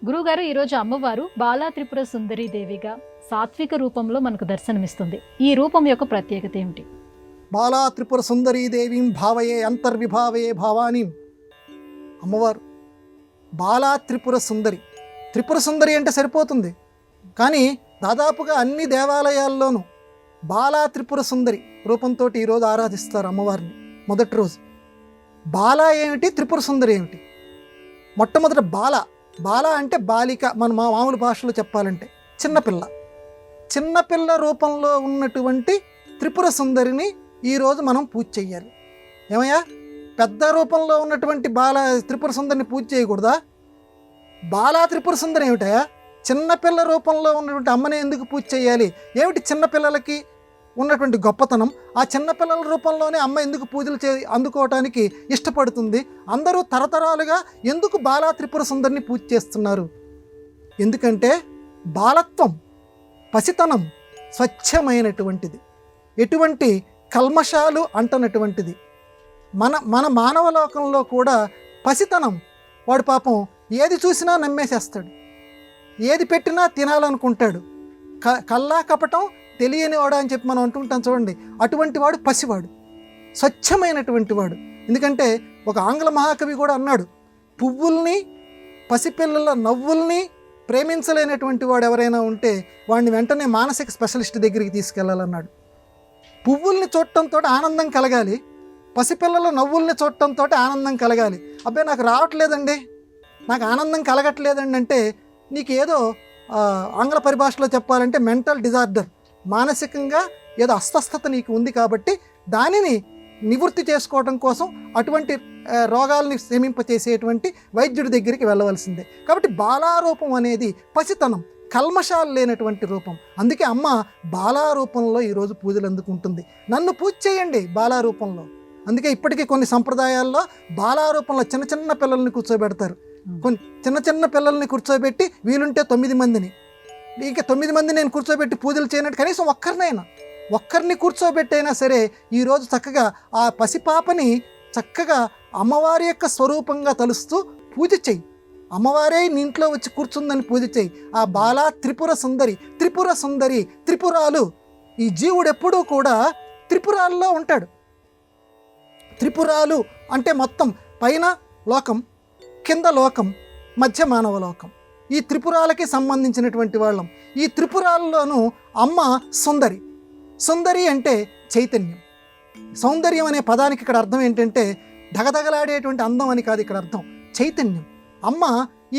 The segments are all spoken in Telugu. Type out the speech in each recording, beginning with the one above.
గురువుగారు, ఈరోజు అమ్మవారు బాలా త్రిపుర సుందరి దేవిగా సాత్విక రూపంలో మనకు దర్శనమిస్తుంది. ఈ రూపం యొక్క ప్రత్యేకత ఏమిటి? బాలా త్రిపుర సుందరీ దేవీం భావయే అంతర్విభావయే భావాని. అమ్మవారు బాలా త్రిపుర సుందరి. త్రిపుర సుందరి అంటే సరిపోతుంది, కానీ దాదాపుగా అన్ని దేవాలయాల్లోనూ బాలా త్రిపుర సుందరి రూపంతో ఈరోజు ఆరాధిస్తారు అమ్మవారిని. మొదటి రోజు బాలా ఏమిటి, త్రిపుర సుందరి ఏమిటి? మొట్టమొదట బాల అంటే బాలిక. మన మామూలు భాషలో చెప్పాలంటే చిన్నపిల్ల. చిన్నపిల్ల రూపంలో ఉన్నటువంటి త్రిపుర సుందరిని ఈరోజు మనం పూజ చెయ్యాలి. ఏమయ్యా, పెద్ద రూపంలో ఉన్నటువంటి త్రిపుర సుందరిని పూజ చేయకూడదా? బాలా త్రిపుర సుందరి ఏమిటయా? చిన్నపిల్ల రూపంలో ఉన్నటువంటి అమ్మని ఎందుకు పూజ చేయాలి? ఏమిటి చిన్నపిల్లలకి ఉన్నటువంటి గొప్పతనం? ఆ చిన్నపిల్లల రూపంలోనే అమ్మ ఎందుకు పూజలు అందుకోవటానికి ఇష్టపడుతుంది? అందరూ తరతరాలుగా ఎందుకు బాలా త్రిపుర సుందరిని పూజ చేస్తున్నారు? ఎందుకంటే బాలత్వం, పసితనం స్వచ్ఛమైనటువంటిది, ఎటువంటి కల్మషాలు అంటనటువంటిది. మన మానవ లోకంలో కూడా పసితనం. వాడు పాపం ఏది చూసినా నమ్మేసేస్తాడు, ఏది పెట్టినా తినాలనుకుంటాడు. కల్లా కపటం తెలియని వాడు అని చెప్పి మనం అంటుంటాం చూడండి. అటువంటి వాడు పసివాడు, స్వచ్ఛమైనటువంటి వాడు. ఎందుకంటే ఒక ఆంగ్ల మహాకవి కూడా అన్నాడు, పువ్వుల్ని పసిపిల్లల నవ్వుల్ని ప్రేమించలేనటువంటి వాడు ఎవరైనా ఉంటే వాడిని వెంటనే మానసిక స్పెషలిస్ట్ దగ్గరికి తీసుకెళ్లాలన్నాడు. పువ్వుల్ని చూడటంతో ఆనందం కలగాలి, పసిపిల్లల నవ్వుల్ని చూడటంతో ఆనందం కలగాలి. అబ్బాయి నాకు రావట్లేదండి, నాకు ఆనందం కలగట్లేదండి అంటే నీకు ఏదో ఆంగ్ల పరిభాషలో చెప్పాలంటే మెంటల్ డిజార్డర్, మానసికంగా ఏదో అస్వస్థత నీకు ఉంది. కాబట్టి దానిని నివృత్తి చేసుకోవడం కోసం అటువంటి రోగాల్ని శమింపచేసేటువంటి వైద్యుడి దగ్గరికి వెళ్ళవలసిందే. కాబట్టి బాలారూపం అనేది పసితనం, కల్మషాలు లేనటువంటి రూపం. అందుకే అమ్మ బాలారూపంలో ఈరోజు పూజలు అందుకుంటుంది. నన్ను పూజ చేయండి బాలారూపంలో. అందుకే ఇప్పటికీ కొన్ని సంప్రదాయాల్లో బాలారూపంలో చిన్న చిన్న పిల్లల్ని కూర్చోబెడతారు. కొన్ని చిన్న చిన్న పిల్లల్ని కూర్చోబెట్టి వీలుంటే 9 మందిని, ఇంకా 9 మంది నేను కూర్చోబెట్టి పూజలు చేయనట్టు కనీసం ఒక్కరిని కూర్చోబెట్టైనా సరే ఈరోజు చక్కగా ఆ పసిపాపని చక్కగా అమ్మవారి యొక్క స్వరూపంగా తలుస్తూ పూజ చెయ్యి. అమ్మవారే నీ ఇంట్లో వచ్చి కూర్చుందని పూజ చెయ్యి. ఆ బాలా త్రిపుర సుందరి, త్రిపురాలు. ఈ జీవుడు ఎప్పుడూ కూడా త్రిపురాల్లో ఉంటాడు. త్రిపురాలు అంటే మొత్తం పైన లోకం, కింద లోకం, మధ్య మానవ లోకం. ఈ త్రిపురాలకి సంబంధించినటువంటి వాళ్ళం. ఈ త్రిపురాల్లోనూ అమ్మ సుందరి అంటే చైతన్యం. సౌందర్యం అనే పదానికి ఇక్కడ అర్థం ఏంటంటే ధగధగలాడేటువంటి అందం అని కాదు, ఇక్కడ అర్థం చైతన్యం. అమ్మ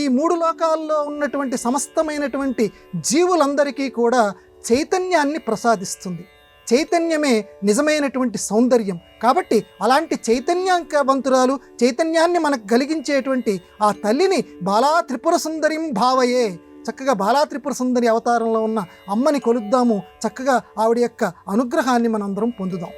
ఈ 3 లోకాల్లో ఉన్నటువంటి సమస్తమైనటువంటి జీవులందరికీ కూడా చైతన్యాన్ని ప్రసాదిస్తుంది. చైతన్యమే నిజమైనటువంటి సౌందర్యం. కాబట్టి అలాంటి చైతన్యవంతురాలు, చైతన్యాన్ని మనకు కలిగించేటువంటి ఆ తల్లిని బాలా త్రిపుర సుందరిం భావయే. చక్కగా బాలా త్రిపుర సుందరి అవతారంలో ఉన్న అమ్మని కొలుద్దాము. చక్కగా ఆవిడ యొక్క అనుగ్రహాన్ని మనందరం పొందుదాం.